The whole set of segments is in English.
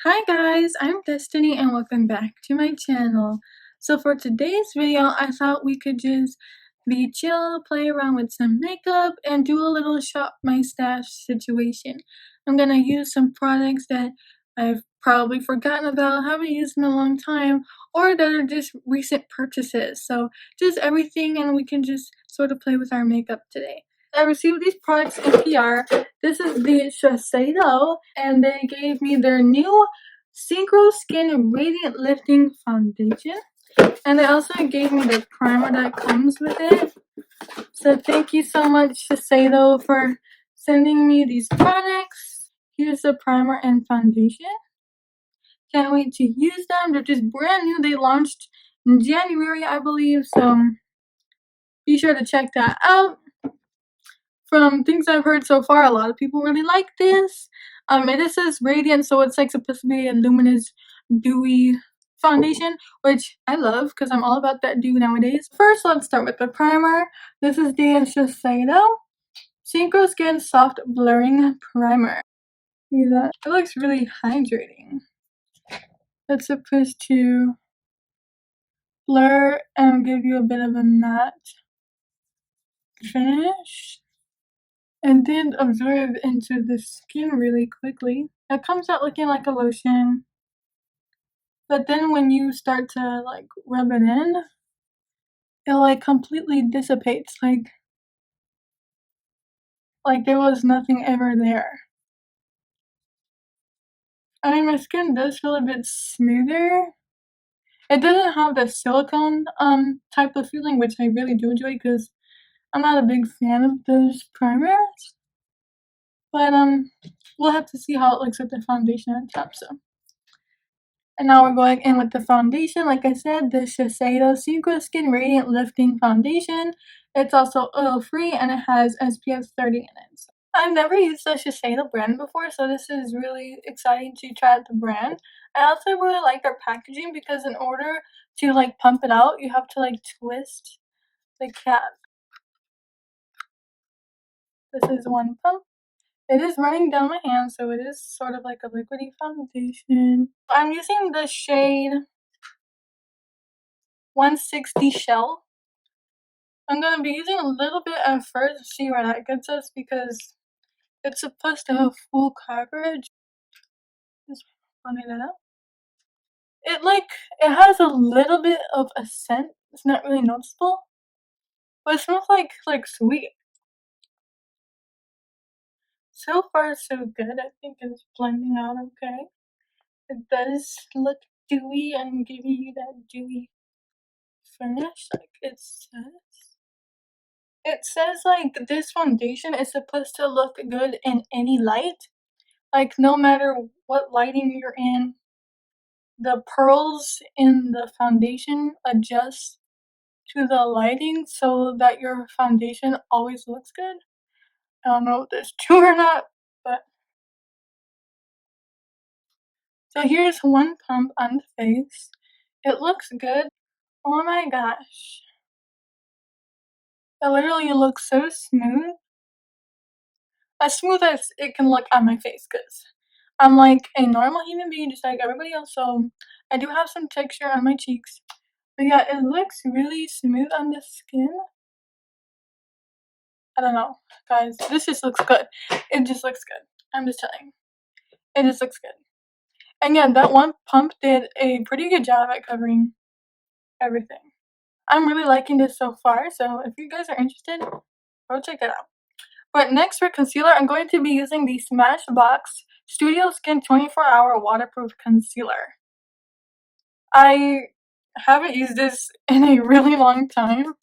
Hi guys, I'm Destiny and welcome back to my channel. So for today's video, I thought we could just be chill, play around with some makeup, and do a little shop my stash situation. I'm gonna use some products that I've probably forgotten about, haven't used in a long time, or that are just recent purchases. So just everything, and we can just sort of play with our makeup today. I received these products in PR. This is the Shiseido, and they gave me their new Synchro Skin Radiant Lifting Foundation. And they also gave me the primer that comes with it. So thank you so much, Shiseido, for sending me these products. Here's the primer and foundation. Can't wait to use them. They're just brand new. They launched in January, I believe. So be sure to check that out. From things I've heard so far, a lot of people really like this. It says radiant, so it's like supposed to be a luminous, dewy foundation, which I love because I'm all about that dew nowadays. First, let's start with the primer. This is the Shiseido Synchro Skin Soft Blurring Primer. See that? It looks really hydrating. It's supposed to blur and give you a bit of a matte finish, and then absorb into the skin really quickly. It comes out looking like a lotion, but then when you start to like rub it in, it like completely dissipates, like there was nothing ever there. I mean, my skin does feel a bit smoother. It doesn't have the silicone type of feeling, which I really do enjoy because I'm not a big fan of those primers. But we'll have to see how it looks with the foundation on top. So. And now we're going in with the foundation. Like I said, the Shiseido Synchro Skin Radiant Lifting Foundation. It's also oil-free and it has SPF 30 in it. I've never used the Shiseido brand before, so this is really exciting to try out the brand. I also really like their packaging because in order to like pump it out, you have to like twist the cap. This is one pump. It is running down my hand, so it is sort of like a liquidy foundation. I'm using the shade 160 Shell. I'm gonna be using a little bit at first to see where that gets us because it's supposed to have full coverage. Just running it out. It has a little bit of a scent. It's not really noticeable, but it smells like sweet. So far, so good. I think it's blending out okay. It does look dewy and giving you that dewy finish, like it says. It says like this foundation is supposed to look good in any light. Like no matter what lighting you're in, the pearls in the foundation adjust to the lighting so that your foundation always looks good. I don't know if that's true or not, but so here's one pump on the face. It looks good. Oh my gosh. It literally looks so smooth. As smooth as it can look on my face, because I'm like a normal human being just like everybody else, so I do have some texture on my cheeks. But yeah, it looks really smooth on the skin. I don't know, guys. This just looks good. It just looks good. I'm just telling. It just looks good. And yeah, that one pump did a pretty good job at covering everything. I'm really liking this so far, so if you guys are interested, go check it out. But next for concealer, I'm going to be using the Smashbox Studio Skin 24-Hour Waterproof Concealer. I haven't used this in a really long time.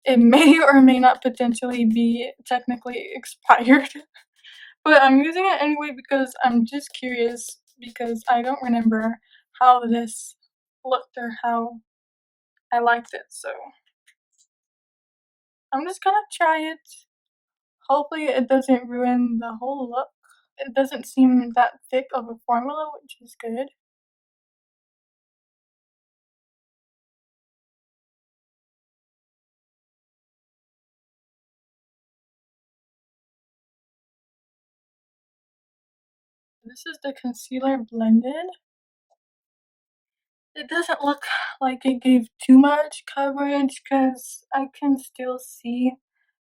It may or may not potentially be technically expired. But I'm using it anyway because I'm just curious because I don't remember how this looked or how I liked it. So I'm just gonna try it. Hopefully it doesn't ruin the whole look. It doesn't seem that thick of a formula, which is good. this is the concealer blended. It doesn't look like it gave too much coverage because I can still see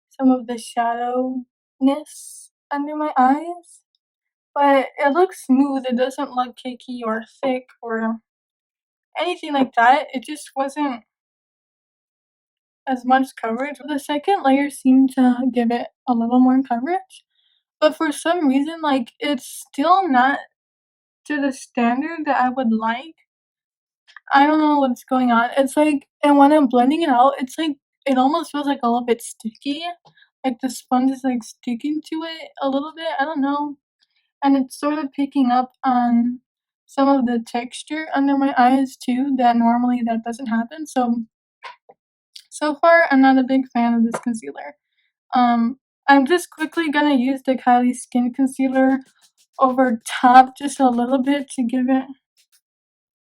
some of the shadowness under my eyes. But it looks smooth, it doesn't look cakey or thick or anything like that. It just wasn't as much coverage. The second layer seemed to give it a little more coverage. But for some reason, like, it's still not to the standard that I would like. I don't know what's going on. It's like, and when I'm blending it out, it's like, it almost feels like a little bit sticky. Like the sponge is like sticking to it a little bit. I don't know. And it's sort of picking up on some of the texture under my eyes too, that normally that doesn't happen. So far, I'm not a big fan of this concealer. I'm just quickly gonna use the Kylie Skin Concealer over top just a little bit to give it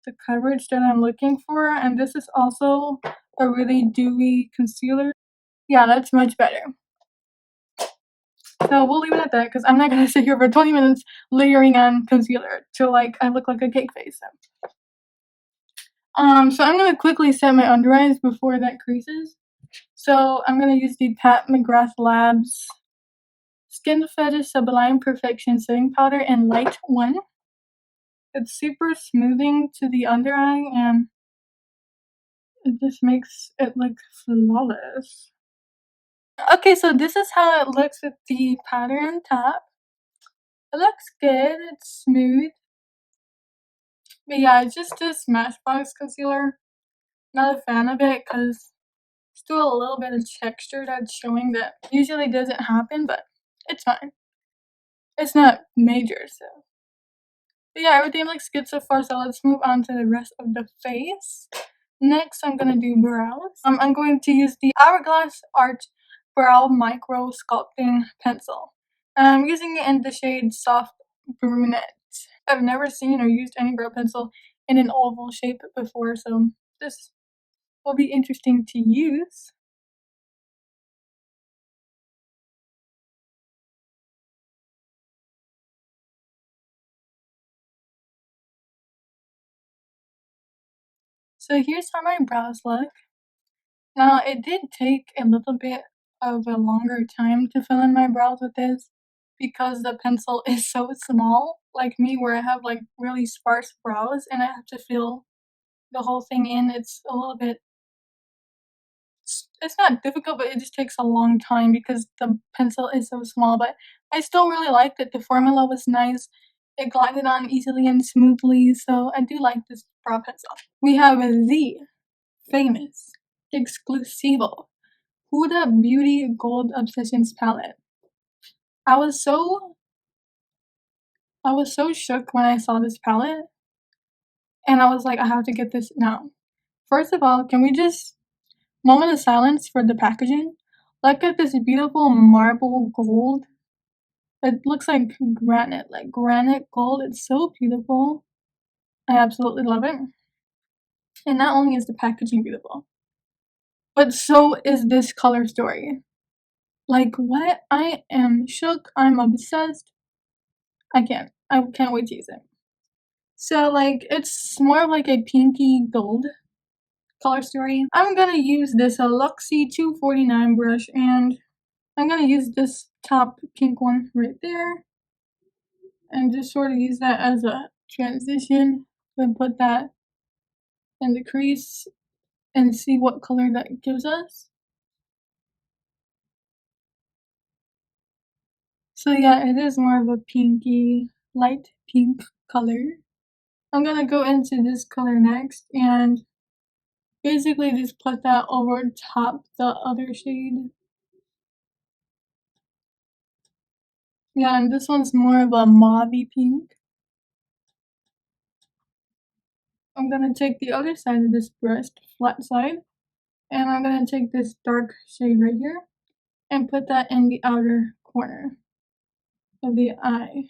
the coverage that I'm looking for, and this is also a really dewy concealer. Yeah, that's much better. So we'll leave it at that because I'm not gonna sit here for 20 minutes layering on concealer till like I look like a cake face. So I'm gonna quickly set my under eyes before that creases. So I'm gonna use the Pat McGrath Labs Skin Fetish Sublime Perfection Setting Powder in Light 1. It's super smoothing to the under eye and it just makes it look flawless. Okay, so this is how it looks with the powder on top. It looks good, it's smooth. But yeah, it's just a Smashbox concealer. Not a fan of it because still a little bit of texture that's showing that usually doesn't happen, but it's fine. It's not major, so. But yeah, everything looks good so far, so let's move on to the rest of the face. Next, I'm gonna do brows. I'm going to use the Hourglass Art Brow Micro Sculpting Pencil. I'm using it in the shade Soft Brunette. I've never seen or used any brow pencil in an oval shape before, so this will be interesting to use. So here's how my brows look. Now, it did take a little bit of a longer time to fill in my brows with this because the pencil is so small, like me, where I have like really sparse brows and I have to fill the whole thing in. It's a little bit, it's not difficult, but it just takes a long time because the pencil is so small. But I still really liked it. The formula was nice. It glided on easily and smoothly, so I do like this brow pencil. We have the famous Exclusivo Huda Beauty Gold Obsessions palette. I was so shook when I saw this palette, and I was like, I have to get this now. First of all, can we just moment of silence for the packaging? Look at this beautiful marble gold. It looks like granite gold. It's so beautiful. I absolutely love it. And not only is the packaging beautiful, but so is this color story. Like what? I am shook. I'm obsessed. I can't wait to use it. So like it's more of like a pinky gold color story. I'm gonna use this Luxie 249 brush and I'm gonna use this top pink one right there and just sort of use that as a transition and put that in the crease and see what color that gives us. So yeah, it is more of a pinky, light pink color. I'm gonna go into this color next and basically just put that over top the other shade. Yeah, and this one's more of a mauvey pink. I'm gonna take the other side of this brush, flat side, and I'm gonna take this dark shade right here and put that in the outer corner of the eye.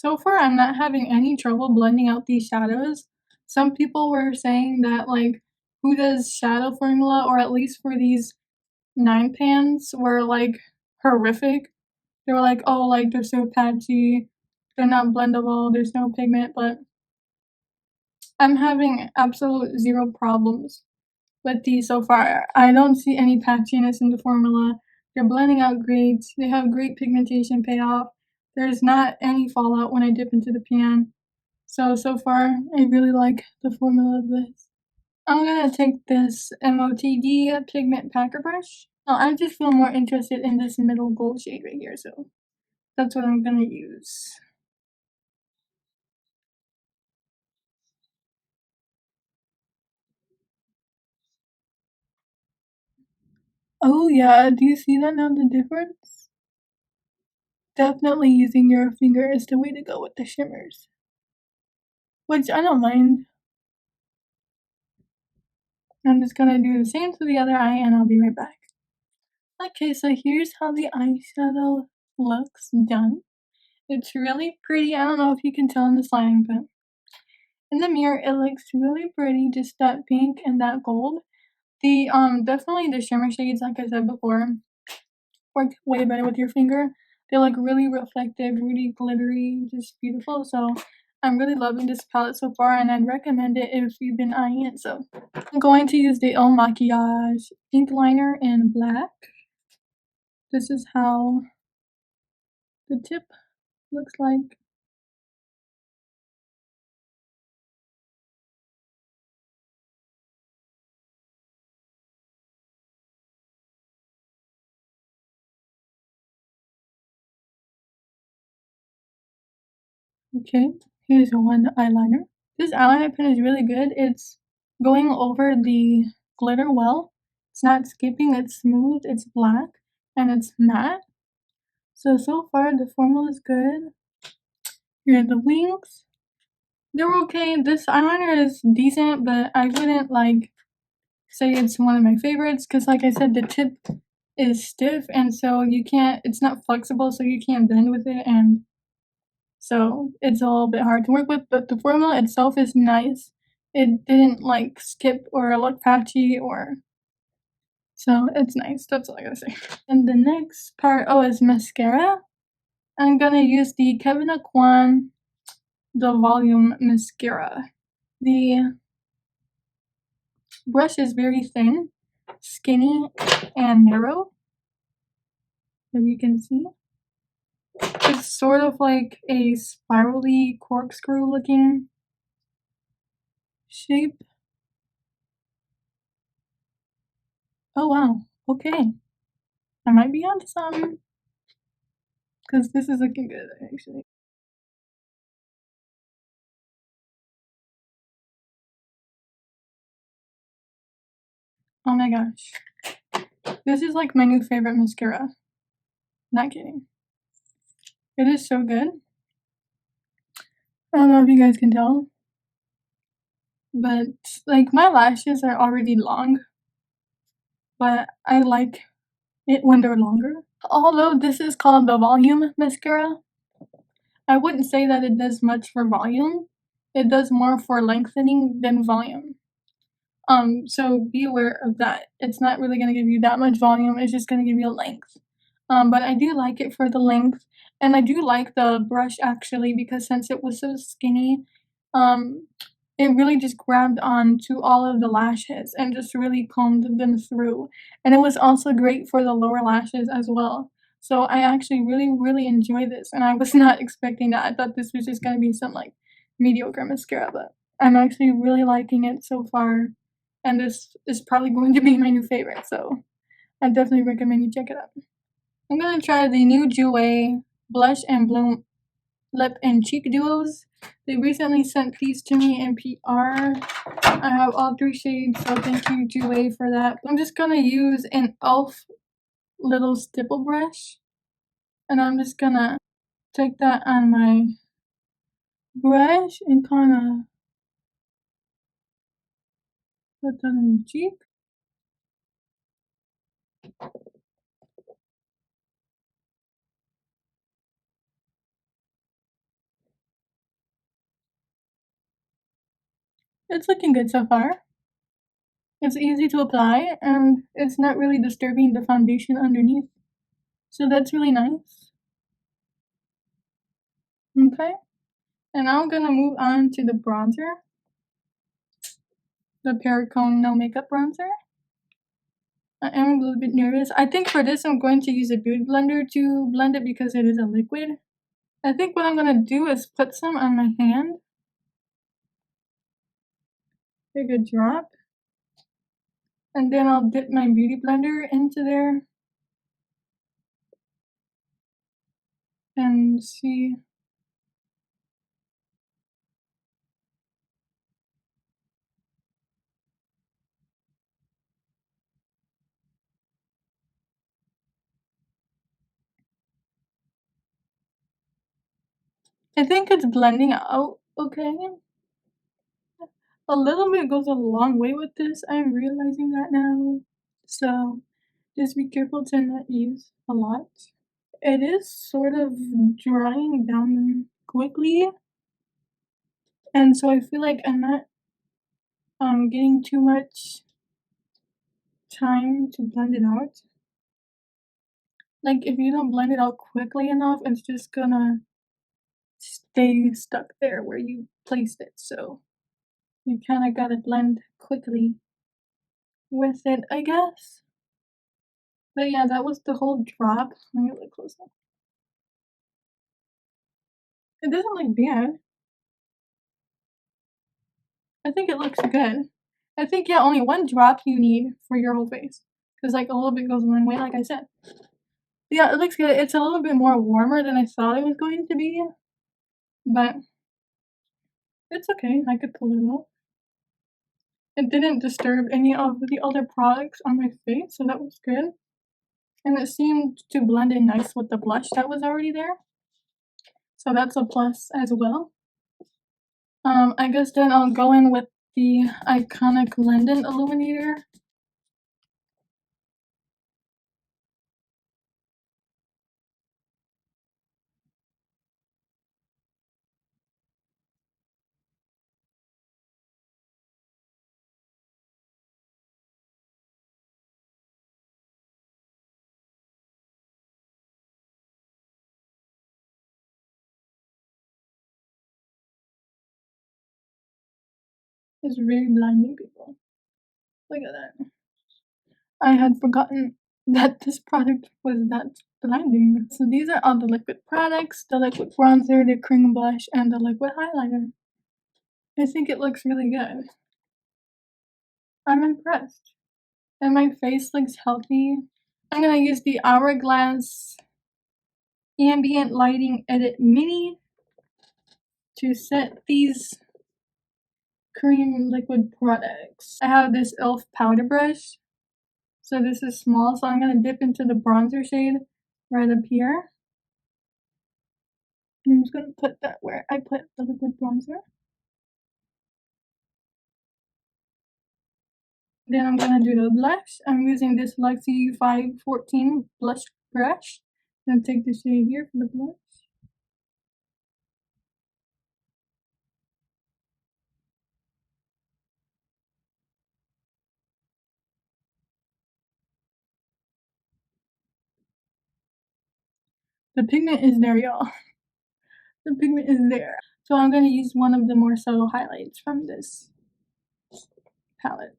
So far, I'm not having any trouble blending out these shadows. Some people were saying that like Huda's shadow formula, or at least for these 9 pans, were like horrific. They were like, oh, like they're so patchy, they're not blendable, there's no pigment, but I'm having absolute zero problems with these so far. I don't see any patchiness in the formula. They're blending out great. They have great pigmentation payoff. There's not any fallout when I dip into the pan. So far, I really like the formula of this. I'm gonna take this MOTD pigment packer brush. Now, I just feel more interested in this middle gold shade right here, so that's what I'm gonna use. Oh yeah, do you see that now, the difference? Definitely using your finger is the way to go with the shimmers. Which I don't mind. I'm just gonna do the same to the other eye and I'll be right back. Okay, so here's how the eyeshadow looks done. It's really pretty. I don't know if you can tell in the lighting, but in the mirror it looks really pretty, just that pink and that gold. The definitely the shimmer shades, like I said before, work way better with your finger. They look really reflective, really glittery, just beautiful. So I'm really loving this palette so far, and I'd recommend it if you've been eyeing it. So I'm going to use the Makiage InkLiner in black. This is how the tip looks like. Okay, here's one eyeliner. This eyeliner pen is really good. It's going over the glitter well. It's not skipping, it's smooth, it's black, and it's matte. So far the formula is good. Here are the wings. They're okay. This eyeliner is decent, but I wouldn't like say it's one of my favorites because like I said, the tip is stiff and so you can't, it's not flexible, so you can't bend with it, and so it's a little bit hard to work with, but the formula itself is nice. It didn't like skip or look patchy, or so it's nice. That's all I gotta say. And the next part, oh, is mascara. I'm gonna use the Kevyn Aucoin the volume mascara. The brush is very thin, skinny, and narrow, as you can see. It's sort of like a spirally corkscrew looking shape. Oh wow, okay. I might be onto something, because this is looking good actually. Oh my gosh. This is like my new favorite mascara. Not kidding. It is so good. I don't know if you guys can tell, but like my lashes are already long, but I like it when they're longer. Although this is called the volume mascara, I wouldn't say that it does much for volume. It does more for lengthening than volume. So be aware of that. It's not really gonna give you that much volume, it's just gonna give you a length. But I do like it for the length, and I do like the brush actually, because since it was so skinny, um, it really just grabbed onto all of the lashes and just really combed them through. And it was also great for the lower lashes as well. So I actually really enjoy this, and I was not expecting that. I thought this was just gonna be some like mediocre mascara, but I'm actually really liking it so far, and this is probably going to be my new favorite, so I definitely recommend you check it out. I'm gonna try the new Jouer Blush and Bloom Lip and Cheek Duos. They recently sent these to me in PR. I have all 3 shades, so thank you Jouer for that. I'm just gonna use an e.l.f. little stipple brush, and I'm just gonna take that on my brush and kinda put that on the cheek. It's looking good so far. It's easy to apply, and it's not really disturbing the foundation underneath. So that's really nice. Okay, and now I'm gonna move on to the bronzer. The Perricone No Makeup Bronzer. I am a little bit nervous. I think for this I'm going to use a beauty blender to blend it because it is a liquid. I think what I'm gonna do is put some on my hand. Take a drop. And then I'll dip my beauty blender into there. And see. I think it's blending out okay. A little bit goes a long way with this. I'm realizing that now. So just be careful to not use a lot. It is sort of drying down quickly. And so I feel like I'm not getting too much time to blend it out. Like if you don't blend it out quickly enough, it's just gonna stay stuck there where you placed it. So you kind of gotta blend quickly with it, I guess. But yeah, that was the whole drop. Let me look closer. It doesn't look bad. I think it looks good. I think, yeah, only one drop you need for your whole face. Because, like, a little bit goes a long way, like I said. Yeah, it looks good. It's a little bit more warmer than I thought it was going to be. But it's okay. I could pull it off. It didn't disturb any of the other products on my face, so that was good. And it seemed to blend in nice with the blush that was already there. So that's a plus as well. I guess then I'll go in with the iconic London Illuminator. It's really blinding people. Look at that. I had forgotten that this product was that blinding. So these are all the liquid products, the liquid bronzer, the cream blush, and the liquid highlighter. I think it looks really good. I'm impressed. And my face looks healthy. I'm gonna use the Hourglass Ambient Lighting Edit Mini to set these cream liquid products. I have this e.l.f. powder brush. So this is small, so I'm gonna dip into the bronzer shade right up here. And I'm just gonna put that where I put the liquid bronzer. Then I'm gonna do the blush. I'm using this Luxie 514 blush brush. I'm gonna take the shade here for the blush. The pigment is there, y'all. The pigment is there. So I'm gonna use one of the more subtle highlights from this palette.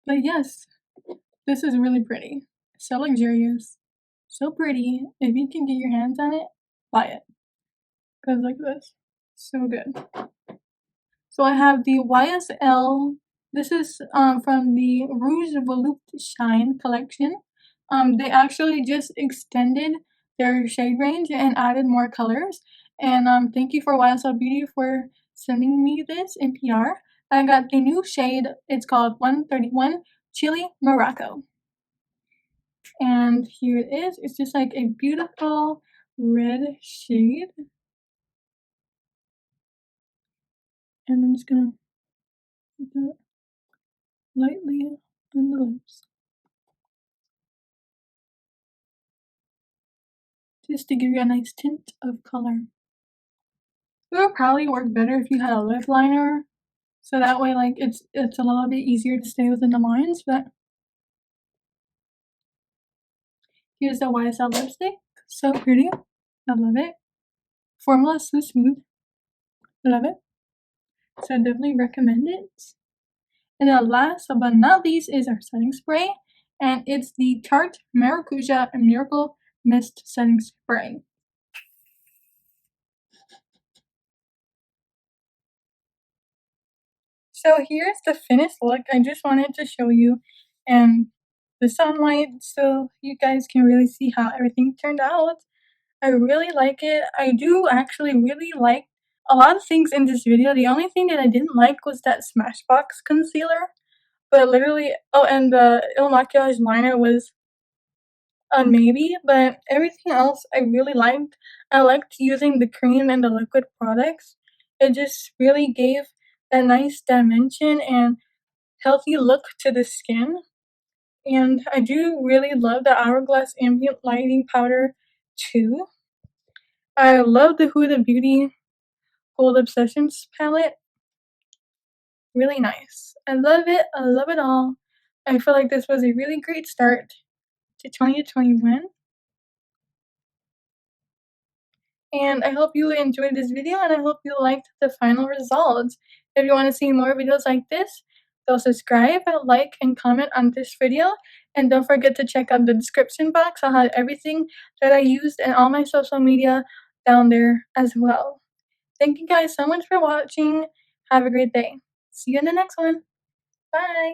But yes, this is really pretty. So luxurious. So pretty. If you can get your hands on it, buy it. Because look at this. So good. So I have the YSL. This is from the Rouge Volupté Shine collection. They actually just extended their shade range and added more colors. And thank you for YSL Beauty for sending me this in PR. I got the new shade. It's called 131 Chili Morocco. And here it is. It's just like a beautiful red shade. And I'm just gonna put that lightly on the lips. just to give you a nice tint of color. It would probably work better if you had a lip liner, so that way like it's a little bit easier to stay within the lines, but here's the YSL lipstick. So pretty. I love it. Formula is so smooth. I love it. So I definitely recommend it. And then last but not least is our setting spray. And it's the Tarte Maracuja Miracle Mist Setting Spray. So here's the finished look. I just wanted to show you and the sunlight so you guys can really see how everything turned out. I really like it. I do actually really like a lot of things in this video. The only thing that I didn't like was that Smashbox concealer. But literally, oh, and the Il Makiage liner was a maybe, but everything else I really liked. I liked using the cream and the liquid products. It just really gave a nice dimension and healthy look to the skin. And I do really love the Hourglass Ambient Lighting Powder too. I love the Huda Beauty Gold Obsessions palette. Really nice. I love it. I love it all. I feel like this was a really great start to 2021. And I hope you enjoyed this video and I hope you liked the final results. If you want to see more videos like this, so subscribe, like, and comment on this video. And don't forget to check out the description box. I'll have everything that I used and all my social media down there as well. Thank you guys so much for watching. Have a great day. See you in the next one. Bye.